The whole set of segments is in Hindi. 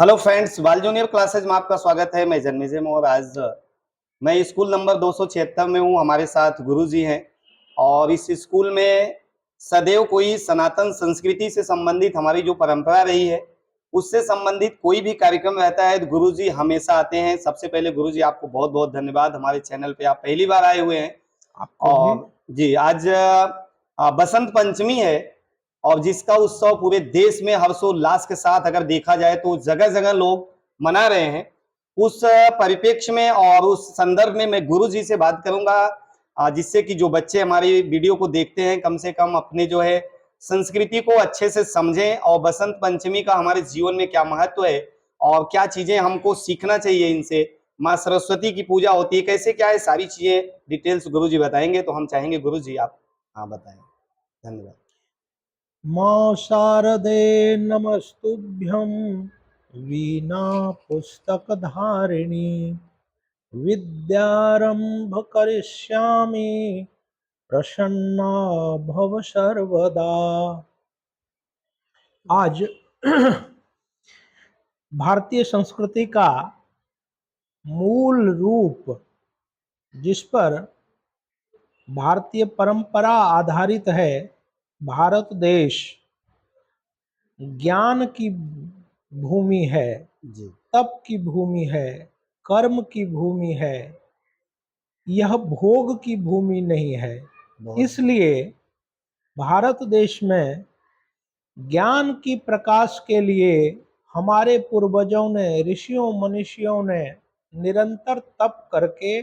हेलो फ्रेंड्स, बाल जूनियर क्लासेज में आपका स्वागत है। मैं जन्मेजय और आज मैं स्कूल नंबर 276 में हूँ। हमारे साथ गुरुजी हैं और इस स्कूल में सदैव कोई सनातन संस्कृति से संबंधित हमारी जो परंपरा रही है उससे संबंधित कोई भी कार्यक्रम रहता है तो गुरुजी हमेशा आते हैं। सबसे पहले गुरुजी आपको बहुत बहुत धन्यवाद, हमारे चैनल पे आप पहली बार आए हुए हैं। आपको भी और जी आज बसंत पंचमी है और जिसका उत्सव पूरे देश में हर्षोल्लास के साथ अगर देखा जाए तो जगह जगह लोग मना रहे हैं। उस परिप्रेक्ष्य में और उस संदर्भ में मैं गुरु जी से बात करूंगा, जिससे कि जो बच्चे हमारी वीडियो को देखते हैं कम से कम अपने जो है संस्कृति को अच्छे से समझें और बसंत पंचमी का हमारे जीवन में क्या महत्व है और क्या चीजें हमको सीखना चाहिए इनसे। माँ सरस्वती की पूजा होती है, कैसे क्या है, सारी चीजें डिटेल्स गुरु जी बताएंगे। तो हम चाहेंगे गुरु जी आप हाँ बताएं। धन्यवाद। मां शारदे नमस्तुभ्यं वीणा पुस्तकधारिणी विद्यारंभ करिष्यामि प्रसन्ना भव सर्वदा। आज भारतीय संस्कृति का मूल रूप जिस पर भारतीय परंपरा आधारित है, भारत देश ज्ञान की भूमि है, जी तप की भूमि है, कर्म की भूमि है, यह भोग की भूमि नहीं है। इसलिए भारत देश में ज्ञान की प्रकाश के लिए हमारे पूर्वजों ने, ऋषियों मनीषियों ने निरंतर तप करके,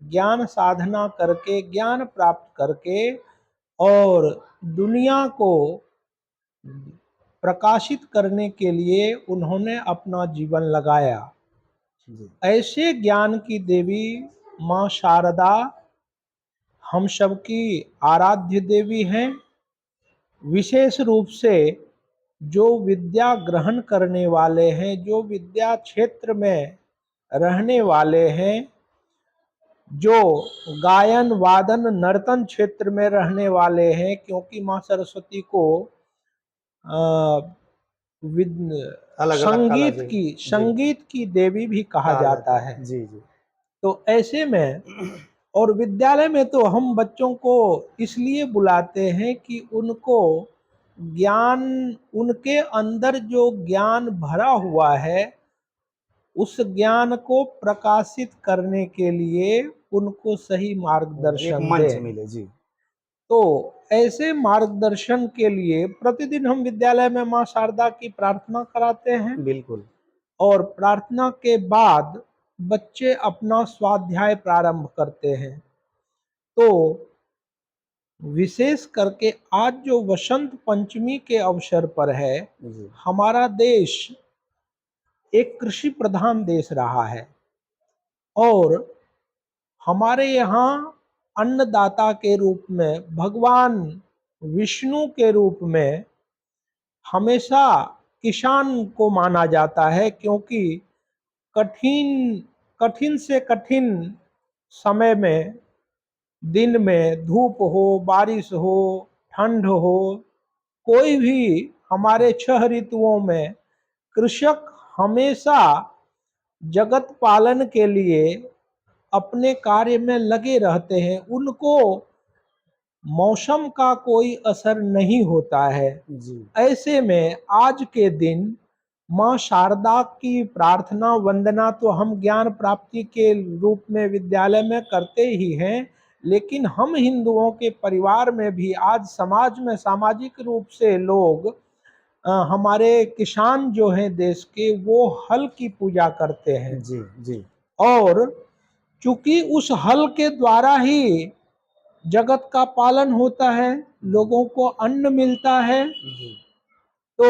ज्ञान साधना करके, ज्ञान प्राप्त करके और दुनिया को प्रकाशित करने के लिए उन्होंने अपना जीवन लगाया। ऐसे ज्ञान की देवी माँ शारदा हम सबकी आराध्य देवी हैं। विशेष रूप से जो विद्या ग्रहण करने वाले हैं, जो विद्या क्षेत्र में रहने वाले हैं, जो गायन वादन नर्तन क्षेत्र में रहने वाले हैं, क्योंकि माँ सरस्वती को संगीत की देवी भी कहा जाता है। जी जी। तो ऐसे में और विद्यालय में तो हम बच्चों को इसलिए बुलाते हैं कि उनको ज्ञान, उनके अंदर जो ज्ञान भरा हुआ है उस ज्ञान को प्रकाशित करने के लिए उनको सही मार्गदर्शन एक मंच दें। मिले। जी। तो ऐसे मार्गदर्शन के लिए प्रतिदिन हम विद्यालय में माँ शारदा की प्रार्थना कराते हैं। बिल्कुल। और प्रार्थना के बाद बच्चे अपना स्वाध्याय प्रारंभ करते हैं। तो विशेष करके आज जो वसंत पंचमी के अवसर पर है, हमारा देश एक कृषि प्रधान देश रहा है और हमारे यहाँ अन्नदाता के रूप में, भगवान विष्णु के रूप में हमेशा किसान को माना जाता है, क्योंकि कठिन कठिन से कठिन समय में, दिन में धूप हो, बारिश हो, ठंड हो, कोई भी हमारे 6 ऋतुओं में कृषक हमेशा जगत पालन के लिए अपने कार्य में लगे रहते हैं। उनको मौसम का कोई असर नहीं होता है। ऐसे में आज के दिन माँ शारदा की प्रार्थना वंदना तो हम ज्ञान प्राप्ति के रूप में विद्यालय में करते ही हैं, लेकिन हम हिंदुओं के परिवार में भी आज समाज में सामाजिक रूप से लोग हमारे किसान जो हैं देश के, वो हल की पूजा करते हैं। जी जी। और चूंकि उस हल के द्वारा ही जगत का पालन होता है, लोगों को अन्न मिलता है, तो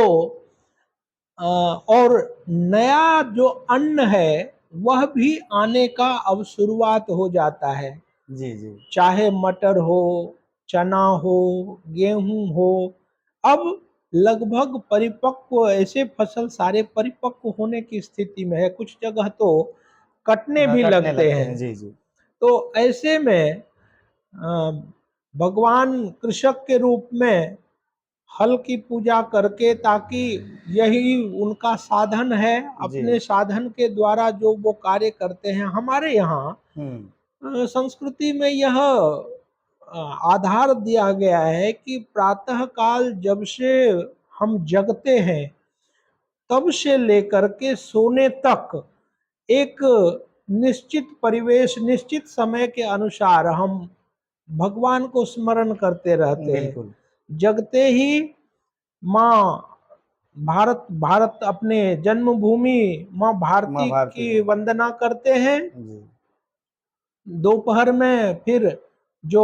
और नया जो अन्न है वह भी आने का अब शुरुआत हो जाता है। जी जी। चाहे मटर हो, चना हो, गेहूं हो, अब लगभग परिपक्व, ऐसे फसल सारे परिपक्व होने की स्थिति में है। कुछ जगह तो कटने भी लगते हैं। जी जी। तो ऐसे में भगवान कृषक के रूप में हल की पूजा करके, ताकि यही उनका साधन है, अपने साधन के द्वारा जो वो कार्य करते हैं। हमारे यहाँ संस्कृति में यह आधार दिया गया है कि प्रातः काल जब से हम जगते हैं तब से लेकर के सोने तक एक निश्चित परिवेश, निश्चित समय के अनुसार हम भगवान को स्मरण करते रहते हैं। बिल्कुल। जगते ही माँ भारत अपने जन्मभूमि माँ भारती की वंदना करते हैं। दोपहर में फिर जो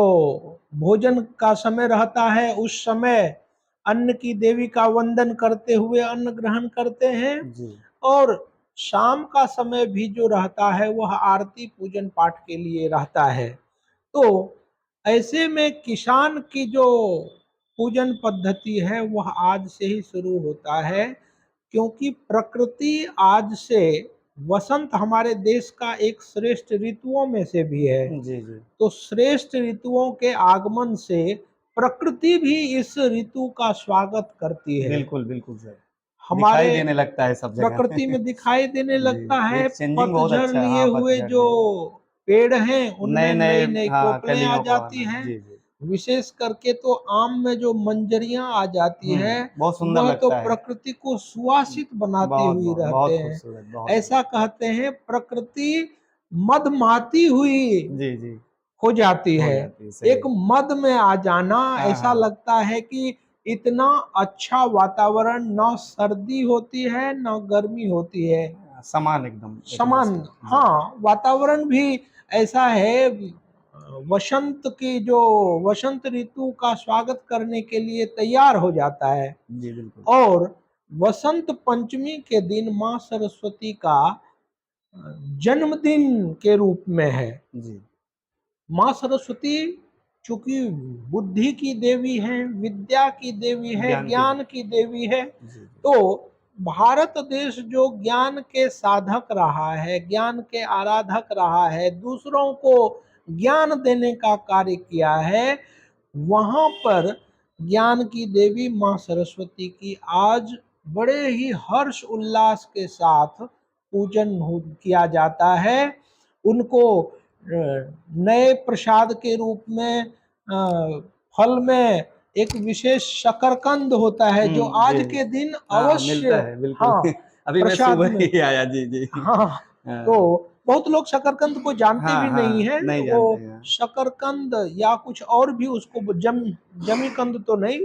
भोजन का समय रहता है, उस समय अन्न की देवी का वंदन करते हुए अन्न ग्रहण करते हैं। और शाम का समय भी जो रहता है वह आरती पूजन पाठ के लिए रहता है। तो ऐसे में किसान की जो पूजन पद्धति है वह आज से ही शुरू होता है, क्योंकि प्रकृति आज से, वसंत हमारे देश का एक श्रेष्ठ ऋतुओं में से भी है। तो श्रेष्ठ ऋतुओं के आगमन से प्रकृति भी इस ऋतु का स्वागत करती है। बिल्कुल बिल्कुल सर, हमारे दिखाई देने लगता है सब जगह। प्रकृति में दिखाई देने लगता है। चेंजिंग बहुत पतझड़ अच्छा है। लिए हुए जो पेड़ हैं उनमें नई नई कोपलें आ कलियों को जाती आना। हैं। विशेष करके तो आम में जो मंजरियां आ जाती है बहुत सुंदर वह तो लगता है। प्रकृति को सुवासित बनाती हुई रहते बहुत हैं। खूबसूरत, बहुत ऐसा कहते हैं प्रकृति मधमाती हुई हो जाती है। एक मद में आ जाना, ऐसा लगता है कि इतना अच्छा वातावरण, ना सर्दी होती है ना गर्मी होती है, समान एकदम समान। हाँ, वातावरण भी ऐसा है। वसंत की जो वसंत ऋतु का स्वागत करने के लिए तैयार हो जाता है। बिल्कुल। और वसंत पंचमी के दिन माँ सरस्वती का जन्मदिन के रूप में है। माँ सरस्वती चूंकि बुद्धि की देवी है, विद्या की देवी है, ज्ञान की देवी है, तो भारत देश जो ज्ञान के साधक रहा है, ज्ञान के आराधक रहा है, दूसरों को ज्ञान देने का कार्य किया है, वहां पर ज्ञान की देवी माँ सरस्वती की आज बड़े ही हर्ष उल्लास के साथ पूजन किया जाता है। उनको नए प्रसाद के रूप में फल में एक विशेष शकरकंद होता है जो आज के दिन अवश्य मिलता है। बिल्कुल। हाँ, अभी मैं प्रसाद सुबह में ही आया। जी। हाँ, तो बहुत लोग शकरकंद को जानते भी नहीं है। नहीं वो जानते हैं। शकरकंद या कुछ और भी उसको जमीकंद तो नहीं,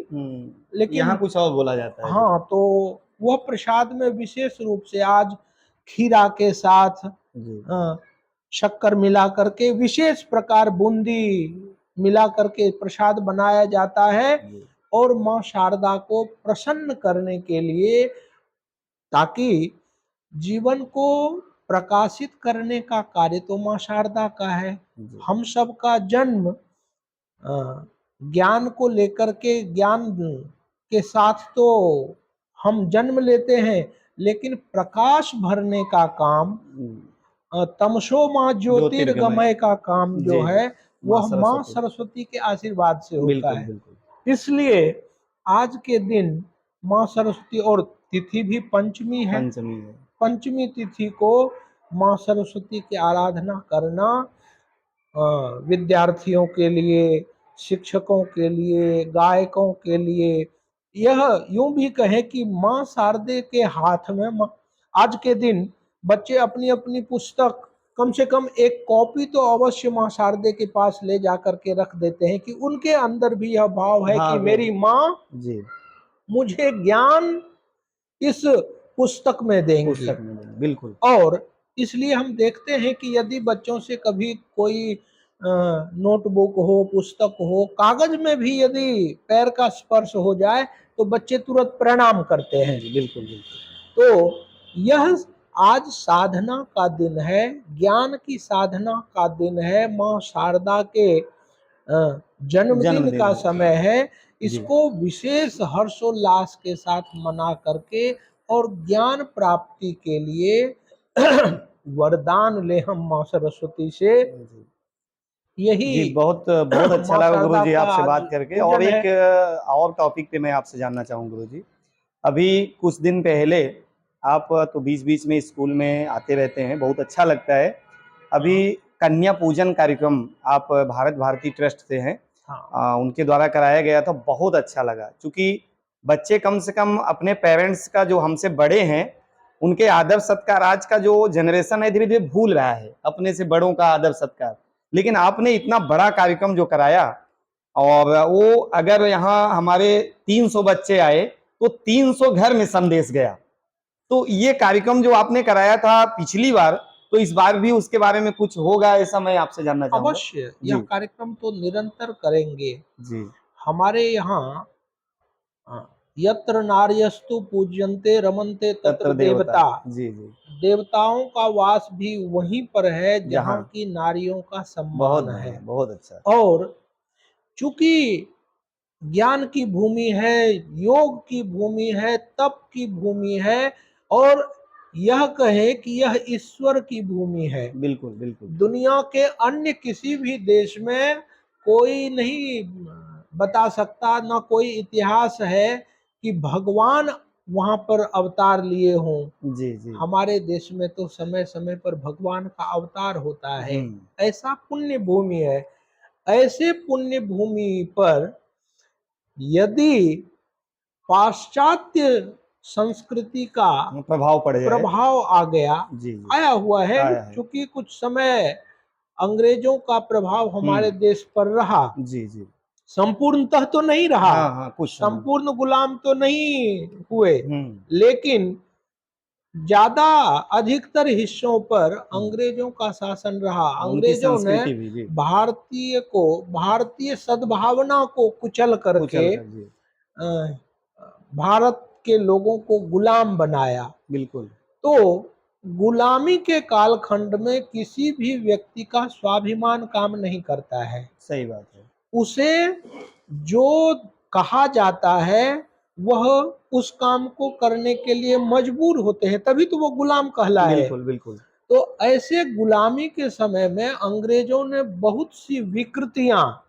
लेकिन यहाँ कुछ और बोला जाता है। हाँ, तो वह प्रसाद में विशेष रूप से आज खीरा के साथ शक्कर मिला करके, विशेष प्रकार बूंदी मिला करके प्रसाद बनाया जाता है। और माँ शारदा को प्रसन्न करने के लिए, ताकि जीवन को प्रकाशित करने का कार्य तो माँ शारदा का है। हम सब का जन्म ज्ञान को लेकर के, ज्ञान के साथ तो हम जन्म लेते हैं, लेकिन प्रकाश भरने का काम, तमसो माँ ज्योतिर्गमय का काम जो है वह माँ सरस्वती के आशीर्वाद से होता है। इसलिए आज के दिन माँ सरस्वती, और तिथि भी पंचमी है। पंचमी तिथि को माँ सरस्वती की आराधना करना विद्यार्थियों के लिए, शिक्षकों के लिए, गायकों के लिए, यह यूं भी कहें कि माँ शारदे के हाथ में आज के दिन बच्चे अपनी अपनी पुस्तक, कम से कम एक कॉपी तो अवश्य माँ शारदे के पास ले जाकर के रख देते हैं, कि उनके अंदर भी यह भाव है कि मेरी माँ मुझे ज्ञान इस पुस्तक में देंगी। बिल्कुल। और इसलिए हम देखते हैं कि यदि बच्चों से कभी कोई नोटबुक हो, पुस्तक हो, कागज में भी यदि पैर का स्पर्श हो जाए तो बच्चे तुरंत प्रणाम करते हैं। बिल्कुल। तो यह आज साधना का दिन है, ज्ञान की साधना का दिन है, माँ शारदा के जन्मदिन का समय है। इसको विशेष हर्षोल्लास के साथ मना करके और ज्ञान प्राप्ति के लिए वरदान ले हम माँ सरस्वती से यही जी, बहुत बहुत अच्छा माँ लगा शारदा गुरुजी का आपसे आज बात करके। और पूजन है। एक और टॉपिक पे मैं आपसे जानना चाहूँ गुरुजी। अभी कुछ दिन पहले आप तो बीच-बीच में स्कूल में आते रहते हैं, बहुत अच्छा लगता है। अभी हाँ कन्या पूजन कार्यक्रम आप भारत भारती ट्रस्ट से हैं, हाँ उनके द्वारा कराया गया था, बहुत अच्छा लगा। चूँकि बच्चे कम से कम अपने पेरेंट्स का जो हमसे बड़े हैं, उनके आदर-सत्कार आज का जो जनरेशन है धीरे-धीरे भूल रहा है, अपने से बड़ों का आदर-सत्कार। लेकिन आपने इतना बड़ा कार्यक्रम जो कराया, और वो अगर यहाँ हमारे 300 बच्चे आए, तो 300 घर में संदेश गया। तो ये कार्यक्रम जो आपने कराया था पिछली बार, तो इस बार भी उसके बारे में कुछ होगा ऐसा मैं आपसे जानना चाहूँगा? अवश्य यह जी, कार्यक्रम तो निरंतर करेंगे। जी। हमारे यहाँ अ, यत्र नार्यस्तु पूज्यन्ते रमन्ते तत्र तत्र देवता। देवता। जी, जी। देवताओं का वास भी वहीं पर है जहाँ जहाँ की नारियों का बहुत सम्मान है। बढ़िया, बहुत अच्छा। और चूंकि ज्ञान की भूमि है, योग की भूमि है, तप की भूमि है, और यह कहे कि यह ईश्वर की भूमि है। बिल्कुल, बिल्कुल। दुनिया के अन्य किसी भी देश में कोई नहीं बता सकता, ना कोई इतिहास है कि भगवान वहां पर अवतार लिए हों। जी, जी। हमारे देश में तो समय समय पर भगवान का अवतार होता है। हुँ। ऐसा पुण्य भूमि है। ऐसे पुण्य भूमि पर यदि पाश्चात्य संस्कृति का प्रभाव पड़ जाए। प्रभाव आ गया, जी, जी। आया हुआ है, आया है। क्योंकि कुछ समय अंग्रेजों का प्रभाव हुँ। हमारे देश पर रहा। जी, जी। संपूर्णतः तो नहीं रहा, हाँ, हाँ, कुछ समय। संपूर्ण गुलाम तो नहीं हुए, हुँ, लेकिन ज्यादा अधिकतर हिस्सों पर हुँ। अंग्रेजों का शासन रहा। उनकी अंग्रेजों ने संस्कृति भी, जी। भारतीय सद्भावना को कुचल करके कुचल कर, जी। अ, भारत के लोगों को गुलाम बनाया। बिल्कुल, तो गुलामी के कालखंड में किसी भी व्यक्ति का स्वाभिमान काम नहीं करता है। सही बात है। उसे जो कहा जाता है वह उस काम को करने के लिए मजबूर होते हैं, तभी तो वो गुलाम कहलाए। बिल्कुल, बिल्कुल। तो ऐसे गुलामी के समय में अंग्रेजों ने बहुत सी विकृतियां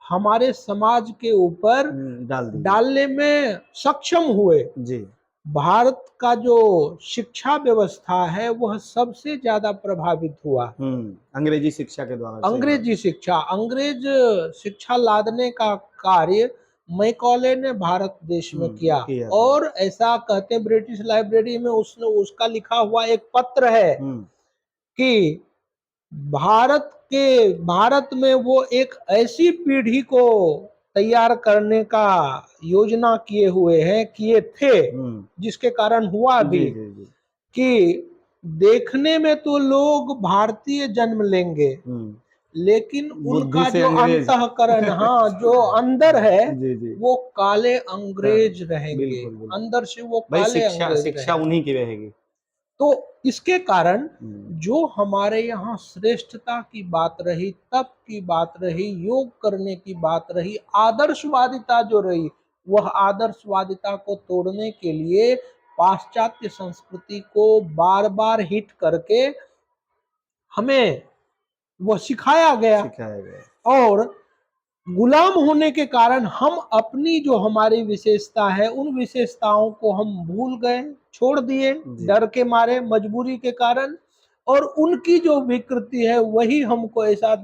हमारे समाज के ऊपर डाल दी। डालने में सक्षम हुए। जी। भारत का जो शिक्षा व्यवस्था है वह सबसे ज्यादा प्रभावित हुआ। अंग्रेजी शिक्षा के द्वारा, सही बात अंग्रेजी है। शिक्षा, अंग्रेज शिक्षा लादने का कार्य मैकॉले ने भारत देश में किया। किया था। और ऐसा कहते हैं, ब्रिटिश लाइब्रेरी में उसने उसका लिखा हुआ एक पत्र है हुँ, कि भारत में वो एक ऐसी पीढ़ी को तैयार करने का योजना किए थे, हुँ। जिसके कारण हुआ भी जी, जी, जी। कि देखने में तो लोग भारतीय जन्म लेंगे, हुँ। लेकिन बुद्धि उनका से जो अंग्रेज। अंतःकरण, हाँ, जो अंदर है जी, जी। वो काले हाँ, अंग्रेज रहेंगे। बिल्कुल, बिल्कुल। अंदर से वो भाई काले शिक्षा अंग्रेज शिक्षा रहेंगे। उन्हीं की रहेगी। तो इसके कारण हुँ, जो हमारे यहाँ श्रेष्ठता की बात रही, तप की बात रही, योग करने की बात रही, आदर्शवादिता जो रही, वह आदर्शवादिता को तोड़ने के लिए पाश्चात्य संस्कृति को बार बार हिट करके हमें वह सिखाया गया। सिखाया गया। और गुलाम होने के कारण हम अपनी जो हमारी विशेषता है उन विशेषताओं को हम भूल गए, छोड़ दिए, जी, डर के मारे, मजबूरी के कारण। और उनकी जो विकृति है वही हमको ऐसा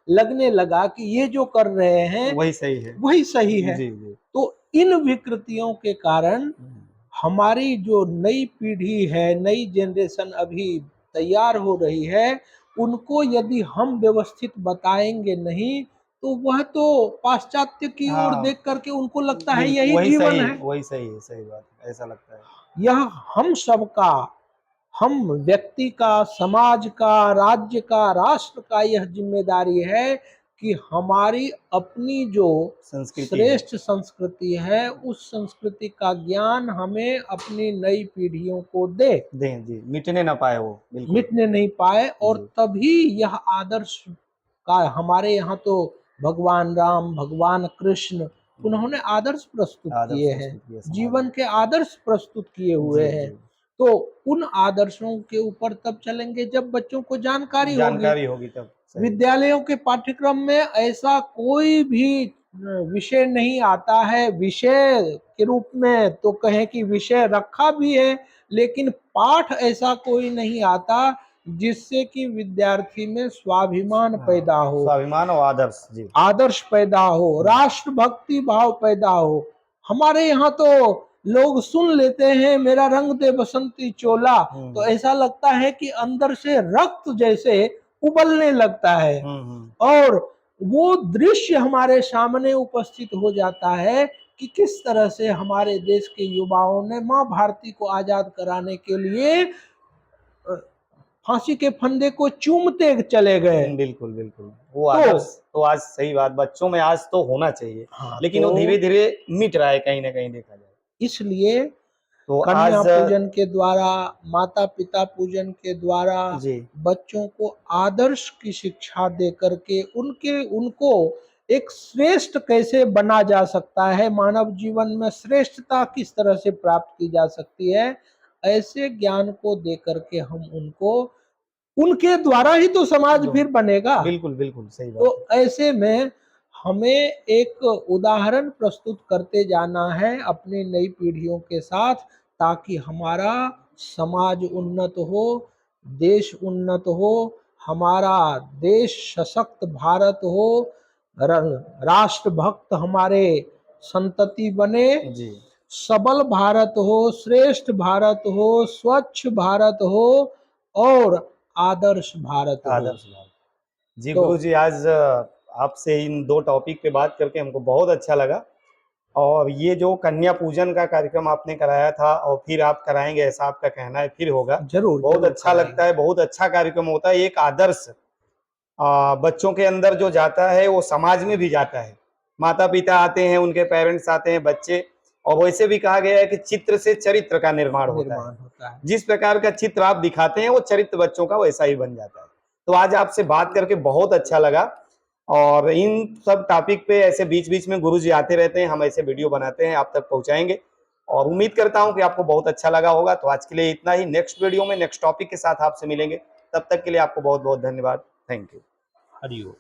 लगने लगा कि ये जो कर रहे हैं वही सही है। वही सही है। जी, जी। तो इन विकृतियों के कारण हुँ, हमारी जो नई पीढ़ी है, नई जनरेशन अभी तैयार हो रही है, उनको यदि हम व्यवस्थित बताएंगे नहीं, तो वह तो पाश्चात्य की ओर हाँ, देख करके उनको लगता है बिल्कुल यही जीवन है। वही सही है, सही बात है, ऐसा लगता है। यह हम सबका, हम व्यक्ति का, समाज का, राज्य का, राष्ट्र का यह जिम्मेदारी है कि हमारी अपनी जो संस्कृति है। श्रेष्ठ संस्कृति है उस संस्कृति का ज्ञान हमें अपनी नई पीढ़ियों को दे, दें, जी, मिटने ना पाए वो, बिल्कुल। मिटने नहीं पाए। और जी, तभी यह आदर्श का, हमारे यहाँ तो भगवान राम, भगवान कृष्ण, हुँ, उन्होंने आदर्श प्रस्तुत आदर्श किए हैं, संस्कृति है समाज जीवन में। के आदर्श प्रस्तुत किए हुए जी, हैं। जी। तो उन आदर्शों के ऊपर तब चलेंगे जब बच्चों को जानकारी होगी। जानकारी होगी तब। विद्यालयों के पाठ्यक्रम में ऐसा कोई भी विषय नहीं आता है। विषय के रूप में तो कहें कि विषय रखा भी है, लेकिन पाठ ऐसा कोई नहीं आता जिससे कि विद्यार्थी में स्वाभिमान पैदा हो, स्वाभिमान और आदर्श जी। आदर्श पैदा हो, राष्ट्रभक्ति भाव पैदा हो। हमारे यहाँ तो लोग सुन लेते हैं मेरा रंग दे बसंती चोला, तो ऐसा लगता है कि अंदर से रक्त जैसे उबलने लगता है, और वो दृश्य हमारे सामने उपस्थित हो जाता है कि किस तरह से हमारे देश के युवाओं ने माँ भारती को आजाद कराने के लिए फांसी के फंदे को चूमते चले गए। बिल्कुल बिल्कुल, वो आदर्श तो आज सही बात बच्चों में आज तो होना चाहिए। हाँ, लेकिन तो वो धीरे धीरे मिट रहा है कहीं ना कहीं देखा जाए। इसलिए तो कन्या आज पूजन के द्वारा, माता पिता पूजन के द्वारा जी बच्चों को आदर्श की शिक्षा दे करके उनको एक श्रेष्ठ कैसे बना जा सकता है, मानव जीवन में श्रेष्ठता किस तरह से प्राप्त की जा सकती है, ऐसे ज्ञान को दे करके हम उनको, उनके द्वारा ही तो समाज फिर बनेगा। बिल्कुल बिल्कुल सही बात तो ऐसे में हमें एक उदाहरण प्रस्तुत करते जाना है अपनी नई पीढ़ियों के साथ, ताकि हमारा समाज उन्नत हो, देश उन्नत हो, हमारा देश सशक्त भारत हो, राष्ट्रभक्त हमारे संतति बने, जी। सबल भारत हो, श्रेष्ठ भारत हो, स्वच्छ भारत हो और आदर्श भारत हो। आदर्श भारत जी। तो गुरु जी आज आपसे इन दो टॉपिक पे बात करके हमको बहुत अच्छा लगा। और ये जो कन्या पूजन का कार्यक्रम आपने कराया था और फिर आप कराएंगे ऐसा आपका कहना है, फिर होगा, जरूर बहुत जरूर अच्छा लगता है। बहुत अच्छा कार्यक्रम होता है। एक आदर्श बच्चों के अंदर जो जाता है वो समाज में भी जाता है। माता पिता आते हैं, उनके पेरेंट्स आते हैं, बच्चे, और वैसे भी कहा गया है कि चित्र से चरित्र का निर्माण होता है। जिस प्रकार का चित्र आप दिखाते हैं वो चरित्र बच्चों का वैसा ही बन जाता है। तो आज आपसे बात करके बहुत अच्छा लगा। और इन सब टॉपिक पे ऐसे बीच बीच में गुरुजी आते रहते हैं, हम ऐसे वीडियो बनाते हैं, आप तक पहुंचाएंगे और उम्मीद करता हूं कि आपको बहुत अच्छा लगा होगा। तो आज के लिए इतना ही। नेक्स्ट वीडियो में नेक्स्ट टॉपिक के साथ आपसे मिलेंगे। तब तक के लिए आपको बहुत बहुत धन्यवाद। Thank you. हरिओम।